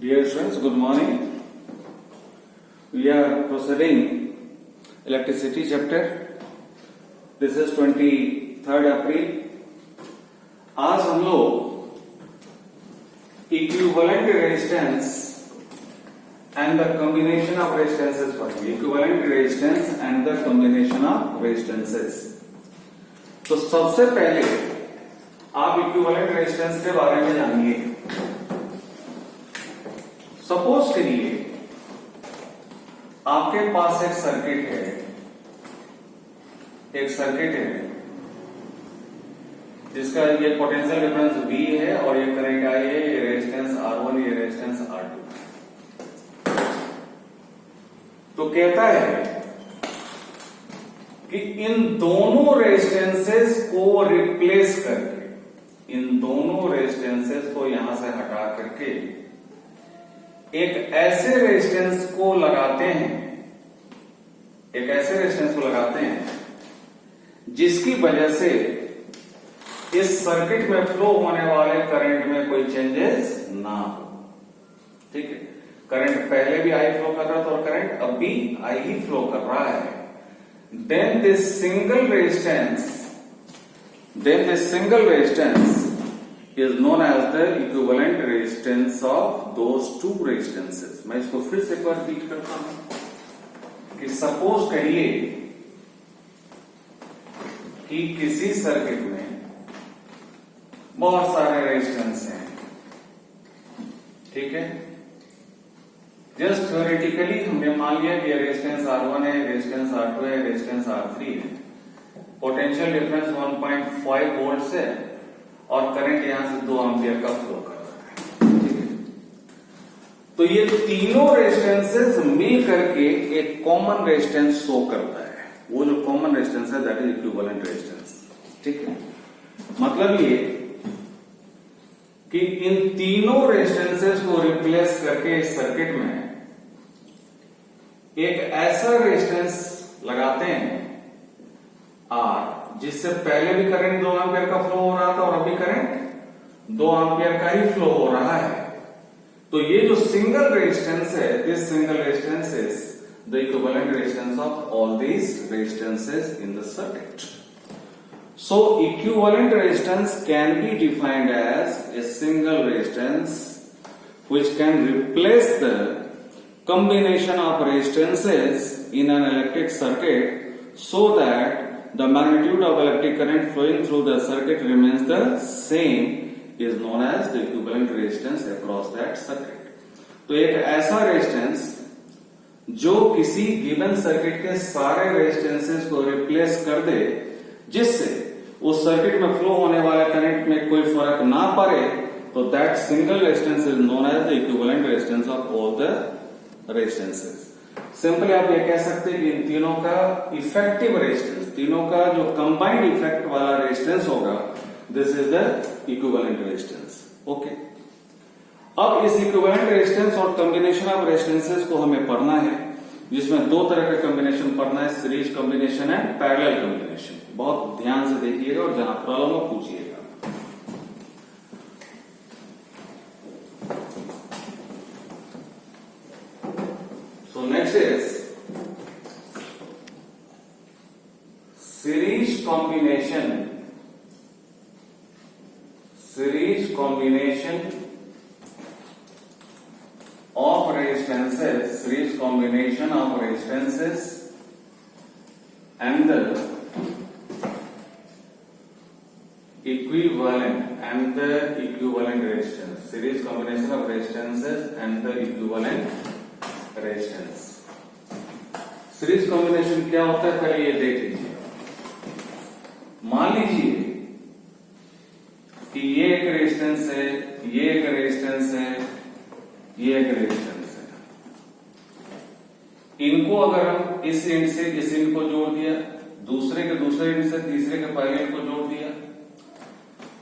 Dear students, good morning. We are proceeding electricity chapter. This is 23rd April. आज हम लोग equivalent resistance and the combination of resistances पढ़ेंगे. Equivalent resistance and the combination of resistances. तो सबसे पहले आप equivalent resistance के बारे में जानिए. सपोज करिए आपके पास एक सर्किट है जिसका ये पोटेंशियल डिफरेंस V है और ये करंट I है, ये रेजिस्टेंस R1, ये रेजिस्टेंस R2. तो कहता है कि इन दोनों रेजिस्टेंसेस को रिप्लेस करके, इन दोनों रेजिस्टेंसेस को यहां से हटा करके एक ऐसे रेजिस्टेंस को लगाते हैं जिसकी वजह से इस सर्किट में फ्लो होने वाले करंट में कोई चेंजेस ना हो. ठीक है, करंट पहले भी I फ्लो कर रहा था और करंट अब भी I ही फ्लो कर रहा है. Then this single resistance is known as the equivalent resistance of those two resistances. मैं इसको फिर से एक बार रिपीट करता हूं कि सपोज करिए कि किसी सर्किट में बहुत सारे रेजिस्टेंस हैं. ठीक है, जस्ट थ्योरेटिकली हमने मान लिया कि रेजिस्टेंस R1 है, रेजिस्टेंस R2 है, रेजिस्टेंस R3 है. पोटेंशियल डिफरेंस 1.5 वोल्ट है और करंट यहां से 2 एम्पियर का फ्लो कर रहा है. ठीक है, तो ये तीनों रेजिस्टेंसेस मिल करके एक कॉमन रेजिस्टेंस शो करता है. वो जो कॉमन रेजिस्टेंस है दैट इज इक्विवेलेंट रेजिस्टेंस. ठीक है, मतलब ये कि इन तीनों रेजिस्टेंसेस को रिप्लेस करके इस सर्किट में एक ऐसा रेजिस्टेंस लगाते हैं R, जिससे पहले भी करंट 2 एम्पियर का फ्लो हो रहा था और अभी करंट 2 एम्पियर का ही फ्लो हो रहा है. तो ये जो सिंगल रेजिस्टेंस है, this single resistance is the equivalent resistance of all these resistances in the circuit. So equivalent resistance can be defined as a single resistance which can replace the combination of resistances in an electric circuit so that the magnitude of electric current flowing through the circuit remains the same is known as the equivalent resistance across that circuit. तो एक ऐसा resistance जो किसी given circuit के सारे resistances को replace कर दे, जिससे उस सर्किट में फ्लो होने वाले करंट में कोई फर्क ना पड़े, तो that single resistance is known as the equivalent resistance of all the resistances. Simply आप ये कह सकते हैं कि इन तीनों का इफेक्टिव रेजिस्टेंस, तीनों का जो कंबाइंड इफेक्ट वाला रेजिस्टेंस होगा, this is the equivalent resistance. Okay, अब इस इक्विवेलेंट रेजिस्टेंस और कॉम्बिनेशन ऑफ रेजिस्टेंसेस को हमें पढ़ना है, जिसमें 2 तरह का कॉम्बिनेशन पढ़ना है, series combination and parallel combination. बहुत ध्यान से देखिएगा और जहां प्रॉब्लम हो पूछिएगा. So next is series combination of resistances and the equivalent resistance. Series combination of resistances and the equivalent resistance. Series combination क्या होता है पहले ये देख लीजिए. मान लीजिए कि ये एक रेजिस्टेंस है, ये एक रेजिस्टेंस है, ये एक रेजिस्टेंस है. इनको अगर हम इस एंड से इस एंड को जोड़ दिया, दूसरे के दूसरे एंड से तीसरे के पहले एंड को जोड़ दिया,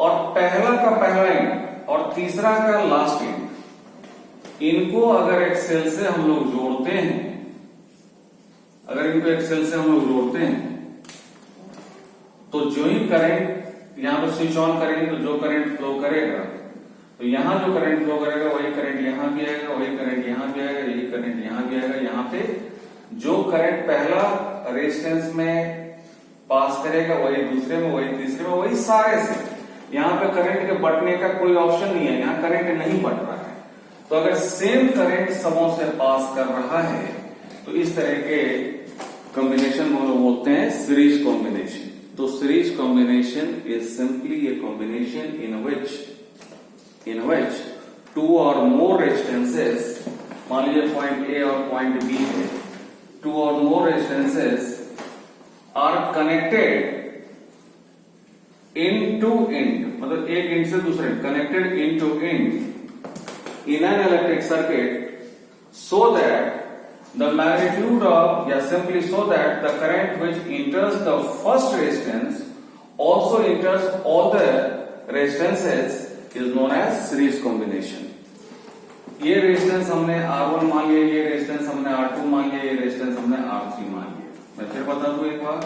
और पहला का पहला एंड और तीसरा का लास्ट एंड, इनको अगर एक सेल से हम लोग जोड़ते हैं, तो जो ही करंट यहां पर स्विच ऑन करेंगे तो जो करंट फ्लो करेगा तो यहाँ जो करंट फ्लो करेगा वही करंट यहाँ भी आएगा, वही करंट यहाँ भी आएगा, यही करंट यहाँ भी आएगा। यहाँ पे जो करंट पहला रेजिस्टेंस में पास करेगा वही दूसरे में, वही तीसरे में, वही सारे से। यहाँ पे करंट के बटने का कोई ऑप्शन नहीं है, यहाँ करंट नहीं बट रहा है। तो अगर सेम करंट सबों से पास कर रहा है तो इस तरह के कॉम्बिनेशन को बोलते हैं सीरीज कॉम्बिनेशन। तो series combination is simply a combination in which two or more resistances, मान लीजिए पॉइंट ए और पॉइंट बी है, two or more resistances are connected end to end, मतलब एक एंड से दूसरे connected end to end in an electric circuit, so that the magnitude of, या simply so that the current which enters the first resistance also enters all the resistances is known as series combination। ये resistance हमने R1 मान लिया, ये resistance हमने R2 मान लिया, ये रेजिस्टेंस हमने R3 मान लिया। मैं फिर बता दूं एक बार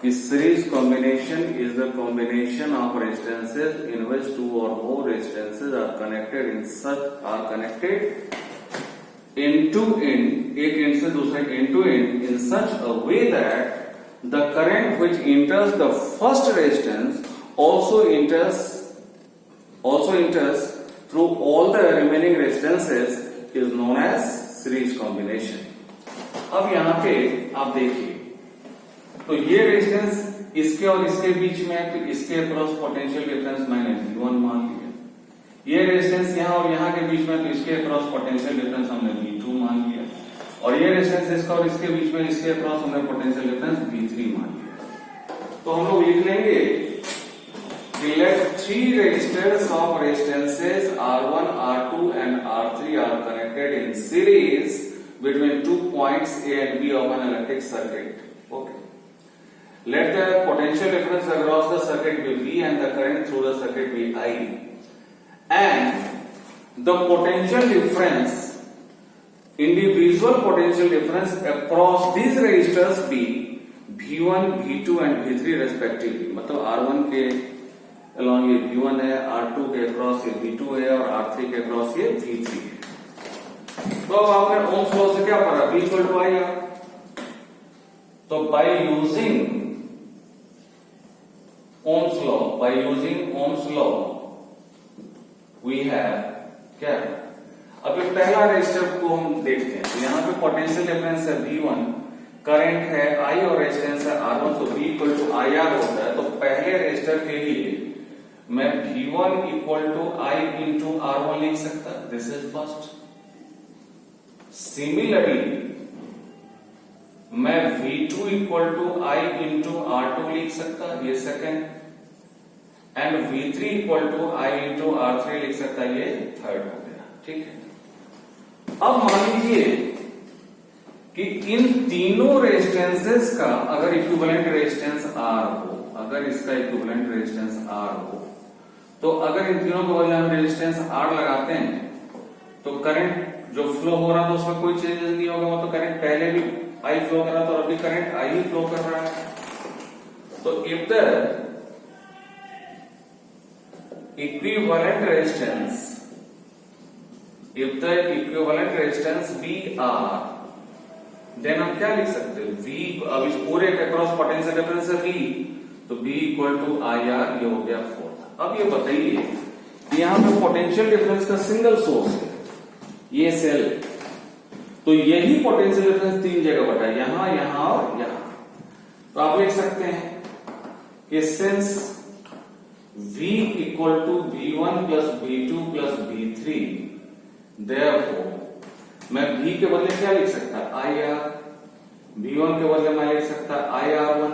कि series combination is the combination of resistances in which two or more resistances are connected end to end, एक एंड से दूसरे end to end, in such a way that the current which enters the first resistance also enters through all the remaining resistances is known as series combination। अब यहाँ पे आप देखिए, तो ये रेजिस्टेंस इसके और इसके बीच में है, तो इसके अक्रॉस पोटेंशियल डिफरेंस मैंने V1 मान लिया। ये रेजिस्टेंस यहाँ और यहाँ के बीच में, तो इसके अक्रॉस पोटेंशियल डिफरेंस हमने V2 मान लिया। और ये रेजिस्टेंस इसका और इसके बीच में, इसके अक्रॉस हमने पोटेंशियल डिफरेंस V3 मान लिया। तो हम लोग लिख लेंगे let three resistors of resistances R1, R2 and R3 are connected in series between 2 points A and B of an electric circuit. Okay. Let the potential difference across the circuit be V and the current through the circuit be I. And the potential difference, individual potential difference across these resistors be V1, V2 and V3 respectively। मतलब R1 के along ये V1 है, R2 के across ये V2 है और R3 के across ये V3 है। तो अब आपने ओम्स लॉ से क्या पढ़ा, V इक्वल टू आई। तो by using Ohm's law we have क्या, अब ये पहला रेजिस्टर को हम देखते हैं। तो यहाँ पे पोटेंशियल डिफरेंस है V1, करंट है I और रेजिस्टेंस है R1, तो V इक्वल टू IR होता है। तो पहले रेजिस्टर के लिए मैं V1 equal to I into R1 लिख सकता, दिस इज फर्स्ट। सिमिलरली मैं V2 equal to I into R2 लिख सकता, ये second. And V3 equal to I into R3 लिख सकता, ये थर्ड हो गया। ठीक है। अब मान लीजिए कि इन तीनों रेजिस्टेंसेस का अगर इक्विवेलेंट रेजिस्टेंस R हो, अगर इसका इक्विवेलेंट रेजिस्टेंस R हो, तो अगर इन तीनों के बदले हम रेजिस्टेंस R लगाते हैं तो करंट जो फ्लो हो रहा था उसमें कोई चेंजेस नहीं होगा। मतलब करंट पहले भी I फ्लो कर रहा था और अभी करंट I ही फ्लो कर रहा है। तो if the equivalent resistance be R, then हम क्या लिख सकते हैं, V, अब इस पूरे के अक्रॉस पोटेंशियल डिफरेंस है V, तो V इक्वल टू IR, ये हो गया फोर्थ। अब ये बताइए कि यहाँ पे पोटेंशियल डिफरेंस का सिंगल सोर्स है, ये सेल, तो यही पोटेंशियल डिफरेंस तीन जगह बटा, यहां, यहां और यहां। तो आप लिख सकते हैं कि since V equal to V1 plus V2 plus V3, therefore मैं V के बदले क्या लिख सकता, IR, V1 के बदले मैं लिख सकता IR1,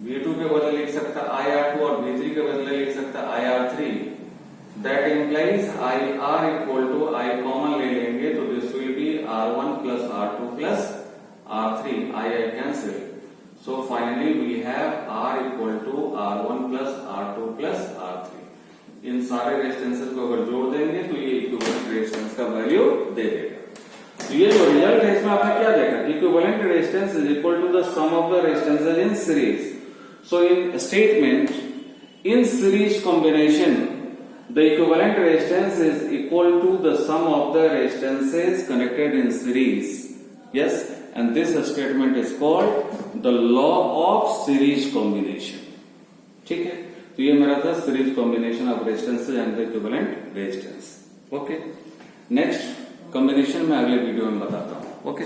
V2 के बदले लिख सकता IR2 और V3 के बदले लिख सकता IR3। That implies IR equal to I common ले लेंगे तो this will be R1 plus R2 plus R3, I cancel. So finally we have R equal to R1 plus R2 plus R3। इन सारे resistances को अगर जोड़ देंगे तो ये इक्विवेलेंट रेजिस्टेंस का वैल्यू दे देगा। तो ये जो रिजल्ट है इसमें आपने क्या देखा, equivalent resistance is equal to the sum of the resistances in series. So in statement, in series combination, the equivalent resistance is equal to the sum of the resistances connected in series. Yes, and this statement is called the law of series combination. ठीक है, तो ये मेरा था series combination of resistances and the equivalent resistance. Okay, next combination में अगले video में बताता हूँ. ओके.